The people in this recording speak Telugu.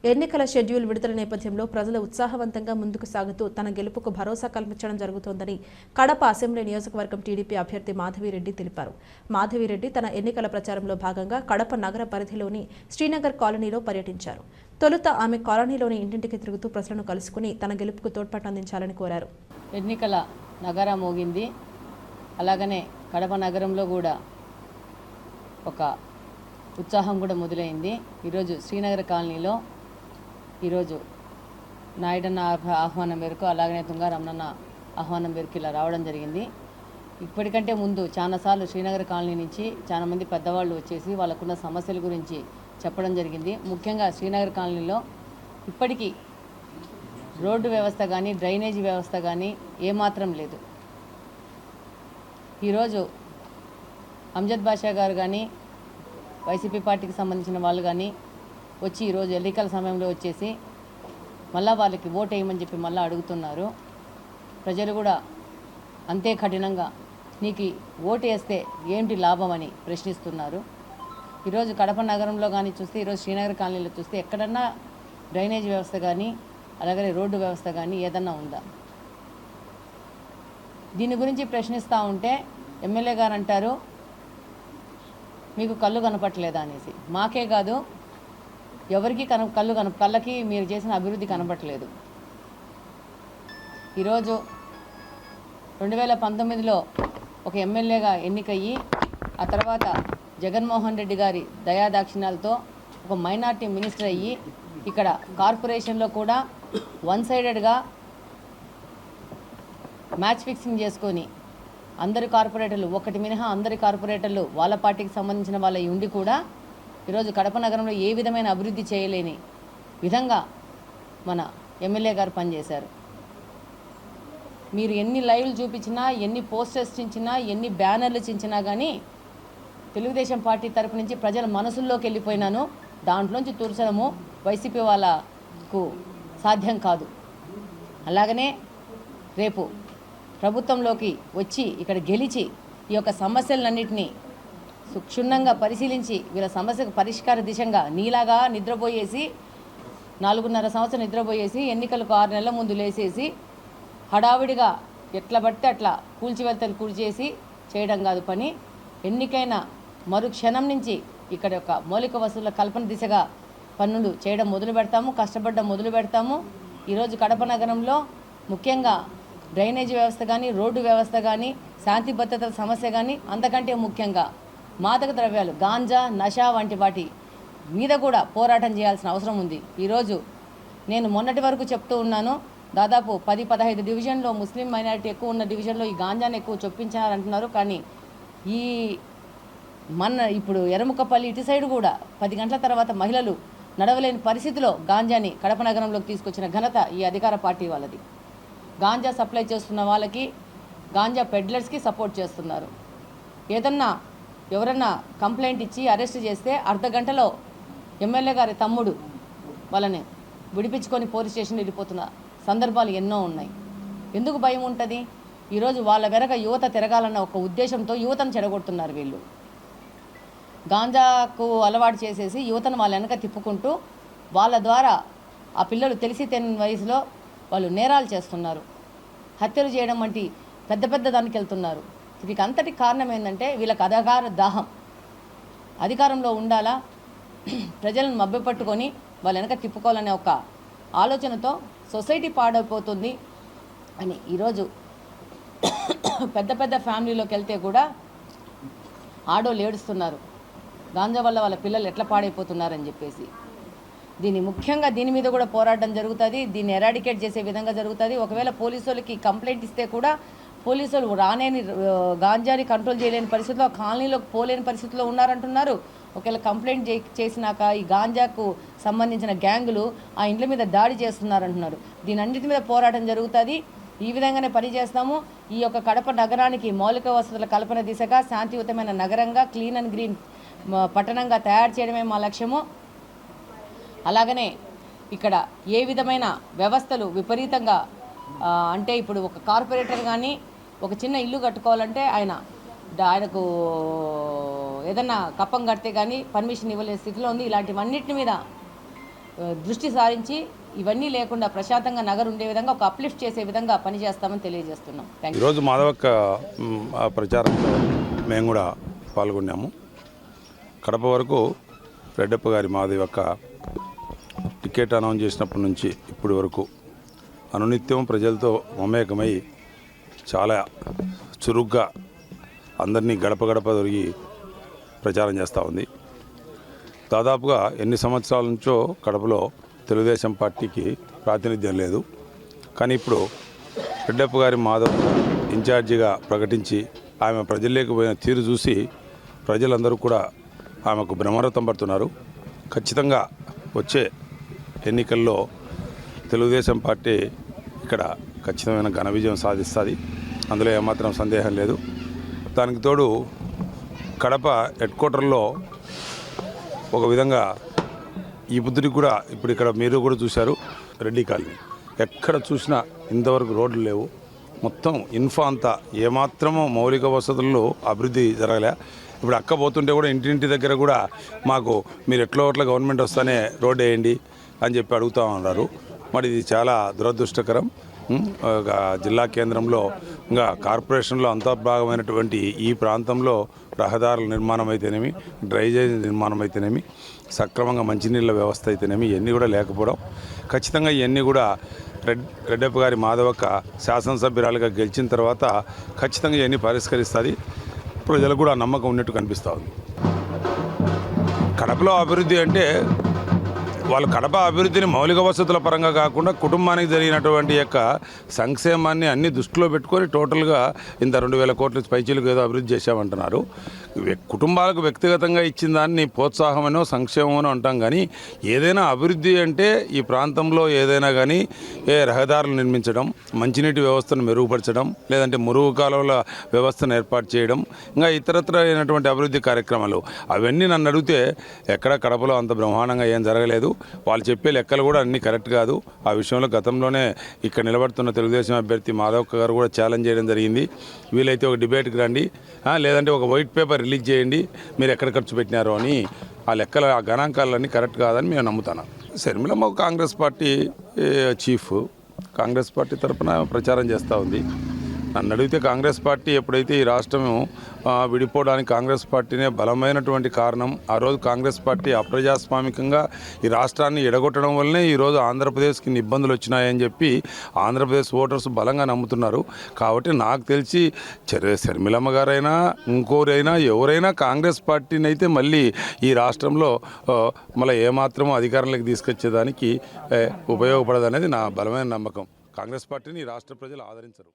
ఎన్నికల షెడ్యూల్ విడుదల నేపథ్యంలో ప్రజలు ఉత్సాహవంతంగా ముందుకు సాగుతూ తన గెలుపుకు భరోసా కల్పించడం జరుగుతోందని కడప అసెంబ్లీ నియోజకవర్గం టీడీపీ అభ్యర్థి మాధవిరెడ్డి తెలిపారు. మాధవిరెడ్డి తన ఎన్నికల ప్రచారంలో భాగంగా కడప నగర పరిధిలోని శ్రీనగర్ కాలనీలో పర్యటించారు. తొలుత ఆమె కాలనీలోని ఇంటింటికి తిరుగుతూ ప్రజలను కలుసుకుని తన గెలుపుకు తోడ్పాటు అందించాలని కోరారు. ఎన్నికల నగర మోగింది. అలాగనే కడప నగరంలో కూడా ఒక ఉత్సాహం కూడా మొదలైంది. ఈరోజు శ్రీనగర్ కాలనీలో ఈరోజు నాయుడన్న ఆహ్వానం మేరకు అలాగనే తుంగారమణన్న ఆహ్వానం మేరకు ఇలా రావడం జరిగింది. ఇప్పటికంటే ముందు చాలాసార్లు శ్రీనగర్ కాలనీ నుంచి చాలామంది పెద్దవాళ్ళు వచ్చేసి వాళ్ళకున్న సమస్యల గురించి చెప్పడం జరిగింది. ముఖ్యంగా శ్రీనగర్ కాలనీలో ఇప్పటికీ రోడ్డు వ్యవస్థ కానీ డ్రైనేజీ వ్యవస్థ కానీ ఏమాత్రం లేదు. ఈరోజు అంజద్ బాషా గారు కానీ వైసీపీ పార్టీకి సంబంధించిన వాళ్ళు కానీ వచ్చి ఈరోజు ఎన్నికల సమయంలో వచ్చేసి మళ్ళా వాళ్ళకి ఓటు వేయమని చెప్పి మళ్ళీ అడుగుతున్నారు. ప్రజలు కూడా అంతే కఠినంగా నీకు ఓటు వేస్తే ఏంటి లాభం అని ప్రశ్నిస్తున్నారు. ఈరోజు కడప నగరంలో కానీ చూస్తే, ఈరోజు శ్రీనగర్ కాలనీలో చూస్తే ఎక్కడన్నా డ్రైనేజ్ వ్యవస్థ కానీ అలాగే రోడ్డు వ్యవస్థ కానీ ఏదన్నా ఉందా? దీని గురించి ప్రశ్నిస్తూ ఉంటే ఎమ్మెల్యే గారు అంటారు మీకు కళ్ళు కనపట్లేదా అనేసి. మాకే కాదు ఎవరికి కళ్ళకి మీరు చేసిన అభివృద్ధి కనపట్లేదు. ఈరోజు 2019లో ఒక ఎమ్మెల్యేగా ఎన్నికయ్యి ఆ తర్వాత జగన్మోహన్ రెడ్డి గారి దయాదాక్షిణ్యాలతో ఒక మైనార్టీ మినిస్టర్ అయ్యి ఇక్కడ కార్పొరేషన్లో కూడా వన్ సైడెడ్గా మ్యాచ్ ఫిక్సింగ్ చేసుకొని అందరి కార్పొరేటర్లు ఒకటి మినహా అందరి కార్పొరేటర్లు వాళ్ళ పార్టీకి సంబంధించిన వాళ్ళ ఉండి కూడా ఈరోజు కడప నగరంలో ఏ విధమైన అభివృద్ధి చేయలేని విధంగా మన ఎమ్మెల్యే గారు పనిచేశారు. మీరు ఎన్ని లైవ్లు చూపించినా, ఎన్ని పోస్టర్స్ చించినా, ఎన్ని బ్యానర్లు చించినా కానీ తెలుగుదేశం పార్టీ తరపు నుంచి ప్రజల మనసుల్లోకి వెళ్ళిపోయినాను. దాంట్లోంచి తూర్చడము వైసీపీ వాళ్ళకు సాధ్యం కాదు. అలాగనే రేపు ప్రభుత్వంలోకి వచ్చి ఇక్కడ గెలిచి ఈ యొక్క సమస్యలన్నింటినీ క్షుణ్ణంగా పరిశీలించి వీళ్ళ సమస్యకు పరిష్కార దిశగా నీలాగా నిద్రపోయేసి 4.5 సంవత్సరం నిద్రపోయేసి ఎన్నికలకు 6 నెలల ముందు లేసేసి హడావిడిగా ఎట్లా పడితే అట్లా కూల్చివెత్తలు కూల్చేసి చేయడం కాదు పని. ఎన్నికైన మరుక్షణం నుంచి ఇక్కడ యొక్క మౌలిక వసతుల కల్పన దిశగా పనులు చేయడం మొదలు పెడతాము, కష్టపడడం మొదలు పెడతాము. ఈరోజు కడప నగరంలో ముఖ్యంగా డ్రైనేజీ వ్యవస్థ కానీ, రోడ్డు వ్యవస్థ కానీ, శాంతి భద్రతల సమస్య కానీ, అంతకంటే ముఖ్యంగా మాదక ద్రవ్యాలు, గాంజా, నషా వంటి వాటి మీద కూడా పోరాటం చేయాల్సిన అవసరం ఉంది. ఈరోజు నేను మొన్నటి వరకు చెప్తూ ఉన్నాను, దాదాపు 10-15 డివిజన్లో ముస్లిం మైనారిటీ ఎక్కువ ఉన్న డివిజన్లో ఈ గాంజాను ఎక్కువ చొప్పించారంటున్నారు. కానీ ఈ ఇప్పుడు ఎర్రముక్కపల్లి ఇటు సైడ్ కూడా 10 గంటల తర్వాత మహిళలు నడవలేని పరిస్థితిలో గాంజాని కడప నగరంలోకి తీసుకొచ్చిన ఘనత ఈ అధికార పార్టీ వాళ్ళది. గాంజా సప్లై చేస్తున్న వాళ్ళకి, గాంజా పెడ్లర్స్కి సపోర్ట్ చేస్తున్నారు. ఏదన్నా ఎవరన్నా కంప్లైంట్ ఇచ్చి అరెస్ట్ చేస్తే అర్ధ గంటలో ఎమ్మెల్యే గారి తమ్ముడు వాళ్ళని విడిపించుకొని పోలీస్ స్టేషన్ వెళ్ళిపోతున్న సందర్భాలు ఎన్నో ఉన్నాయి. ఎందుకు భయం ఉంటుంది? ఈరోజు వాళ్ళ వెనక యువత తిరగాలన్న ఒక ఉద్దేశంతో యువతను చెడగొడుతున్నారు వీళ్ళు. గాంజాకు అలవాటు చేసేసి యువతను వాళ్ళ వెనక తిప్పుకుంటూ వాళ్ళ ద్వారా ఆ పిల్లలు తెలిసి తెలియని వయసులో వాళ్ళు నేరాలు చేస్తున్నారు, హత్యలు చేయడం వంటి పెద్ద పెద్ద దానికి వెళ్తున్నారు. వీరికి అంతటి కారణం ఏంటంటే వీళ్ళకి అధికార దాహం. అధికారంలో ఉండాలా, ప్రజలను మభ్యపట్టుకొని వాళ్ళ వెనక తిప్పుకోవాలనే ఒక ఆలోచనతో సొసైటీ పాడైపోతుంది అని ఈరోజు పెద్ద పెద్ద ఫ్యామిలీలోకి వెళ్తే కూడా ఆడోళ్ళు ఏడుస్తున్నారు, గాంజా వల్ల వాళ్ళ పిల్లలు ఎట్లా పాడైపోతున్నారని చెప్పేసి. ముఖ్యంగా దీని మీద కూడా పోరాటం జరుగుతుంది. దీన్ని ఎరాడికేట్ చేసే విధంగా జరుగుతుంది. ఒకవేళ పోలీసు వాళ్ళకి కంప్లైంట్ ఇస్తే కూడా పోలీసు వాళ్ళు రానేని గాంజాని కంట్రోల్ చేయలేని పరిస్థితిలో, కాలనీలోకి పోలేని పరిస్థితిలో ఉన్నారంటున్నారు. ఒకవేళ కంప్లైంట్ చేసినాక ఈ గాంజాకు సంబంధించిన గ్యాంగులు ఆ ఇండ్ల మీద దాడి చేస్తున్నారంటున్నారు. దీని అన్నిటి మీద పోరాటం జరుగుతుంది. ఈ విధంగానే పనిచేస్తాము. ఈ యొక్క కడప నగరానికి మౌలిక వసతుల కల్పన దిశగా శాంతియుతమైన నగరంగా, క్లీన్ అండ్ గ్రీన్ పట్టణంగా తయారు చేయడమే మా లక్ష్యము. అలాగనే ఇక్కడ ఏ విధమైన వ్యవస్థలు విపరీతంగా అంటే ఇప్పుడు ఒక కార్పొరేటర్ కానీ ఒక చిన్న ఇల్లు కట్టుకోవాలంటే ఆయనకు ఏదన్నా కప్పం కడితే కానీ పర్మిషన్ ఇవ్వలేని స్థితిలో ఉంది. ఇలాంటివన్నిటి మీద దృష్టి సారించి ఇవన్నీ లేకుండా ప్రశాంతంగా నగరు ఉండే విధంగా ఒక అప్లిఫ్ట్ చేసే విధంగా పనిచేస్తామని తెలియజేస్తున్నాం. Thank you. ఈరోజు మాధవక్క ప్రచారంలో మేము కూడా పాల్గొన్నాము. కడప వరకు రెడ్డప్ప గారి మాధవక్క టికెట్ అనౌన్స్ చేసినప్పటి నుంచి ఇప్పటి వరకు అనునిత్యం ప్రజలతో మమేకమై చాలా చురుగ్గా అందరినీ గడప గడప దొరికి ప్రచారం చేస్తూ ఉంది. దాదాపుగా ఎన్ని సంవత్సరాల నుంచో కడపలో తెలుగుదేశం పార్టీకి ప్రాతినిధ్యం లేదు. కానీ ఇప్పుడు రెడ్డప్ప గారి మాధవ్ ఇన్ఛార్జిగా ప్రకటించి ఆమె ప్రజల్లోకి పోయిన తీరు చూసి ప్రజలందరూ కూడా ఆమెకు బ్రహ్మరథం పడుతున్నారు. ఖచ్చితంగా వచ్చే ఎన్నికల్లో తెలుగుదేశం పార్టీ ఇక్కడ ఖచ్చితమైన ఘన విజయం సాధిస్తుంది. అందులో ఏమాత్రం సందేహం లేదు. దానికి తోడు కడప హెడ్ క్వార్టర్లో ఒక విధంగా ఈ బుద్ధుడికి కూడా ఇప్పుడు ఇక్కడ మీరు కూడా చూశారు, రెడ్డి కాలనీ ఎక్కడ చూసినా ఇంతవరకు రోడ్లు లేవు. మొత్తం ఇన్ఫా అంతా ఏమాత్రమో మౌలిక వసతుల్లో అభివృద్ధి జరగలే. ఇప్పుడు అక్క పోతుంటే కూడా ఇంటింటి దగ్గర కూడా మాకు మీరు ఎట్లా గవర్నమెంట్ వస్తానే రోడ్ వేయండి అని చెప్పి అడుగుతూ ఉన్నారు. మరి ఇది చాలా దురదృష్టకరం. జిల్లా కేంద్రంలో ఇంకా కార్పొరేషన్లో అంతర్భాగమైనటువంటి ఈ ప్రాంతంలో రహదారుల నిర్మాణం అయితేనేమి, డ్రైనేజ్ నిర్మాణం అయితేనేమి, సక్రమంగా మంచినీళ్ళ వ్యవస్థ అయితేనేమి ఇవన్నీ కూడా లేకపోవడం. ఖచ్చితంగా ఇవన్నీ కూడా రెడ్డప్ప గారి మాధవక్క శాసనసభ్యురాలుగా గెలిచిన తర్వాత ఖచ్చితంగా ఇవన్నీ పరిష్కరిస్తుంది. ప్రజలకు కూడా నమ్మకం ఉన్నట్టు కనిపిస్తూ ఉంది. కడపలో అభివృద్ధి అంటే వాళ్ళు కడప అభివృద్ధిని మౌలిక వసతుల పరంగా కాకుండా కుటుంబానికి జరిగినటువంటి యొక్క సంక్షేమాన్ని అన్ని దృష్టిలో పెట్టుకొని టోటల్గా ఇంత 2,000 కోట్ల పైచీలకు ఏదో అభివృద్ధి చేశామంటున్నారు. కుటుంబాలకు వ్యక్తిగతంగా ఇచ్చిన దాన్ని ప్రోత్సాహమనో సంక్షేమమనో అంటాం. కానీ ఏదైనా అభివృద్ధి అంటే ఈ ప్రాంతంలో ఏదైనా కానీ రహదారులు నిర్మించడం, మంచినీటి వ్యవస్థను మెరుగుపరచడం, లేదంటే మురుగు కాలువల వ్యవస్థను ఏర్పాటు చేయడం, ఇంకా ఇతరత్ర అయినటువంటి అభివృద్ధి కార్యక్రమాలు అవన్నీ నన్ను అడిగితే ఎక్కడ కడపలో అంత బ్రహ్మాండంగా ఏం జరగలేదు. వాళ్ళు చెప్పే లెక్కలు కూడా అన్నీ కరెక్ట్ కాదు. ఆ విషయంలో గతంలోనే ఇక్కడ నిలబడుతున్న తెలుగుదేశం అభ్యర్థి మాధవక్క గారు కూడా ఛాలెంజ్ చేయడం జరిగింది. వీలైతే ఒక డిబేట్కి రండి, లేదంటే ఒక వైట్ పేపర్ రిలీజ్ చేయండి మీరు ఎక్కడ ఖర్చు పెట్టినారో అని. ఆ లెక్కల ఆ గణాంకాలన్నీ కరెక్ట్ కాదని మేము నమ్ముతాను. Sharmilamma Congress party chief, Congress party తరఫున ప్రచారం చేస్తూ ఉంది. నన్ను అడిగితే కాంగ్రెస్ పార్టీ ఎప్పుడైతే ఈ రాష్ట్రం విడిపోవడానికి కాంగ్రెస్ పార్టీనే బలమైనటువంటి కారణం. ఆ రోజు కాంగ్రెస్ పార్టీ అప్రజాస్వామికంగా ఈ రాష్ట్రాన్ని ఎడగొట్టడం వల్లనే ఈరోజు ఆంధ్రప్రదేశ్కి ఇన్ని ఇబ్బందులు వచ్చినాయని చెప్పి ఆంధ్రప్రదేశ్ ఓటర్స్ బలంగా నమ్ముతున్నారు. కాబట్టి నాకు తెలిసి శర్మిలమ్మ గారైనా ఇంకోరైనా ఎవరైనా కాంగ్రెస్ పార్టీని అయితే మళ్ళీ ఈ రాష్ట్రంలో మళ్ళీ ఏమాత్రం అధికారంలోకి తీసుకొచ్చేదానికి ఉపయోగపడదనేది నా బలమైన నమ్మకం. కాంగ్రెస్ పార్టీని ఈ రాష్ట్ర ప్రజలు ఆదరించరు.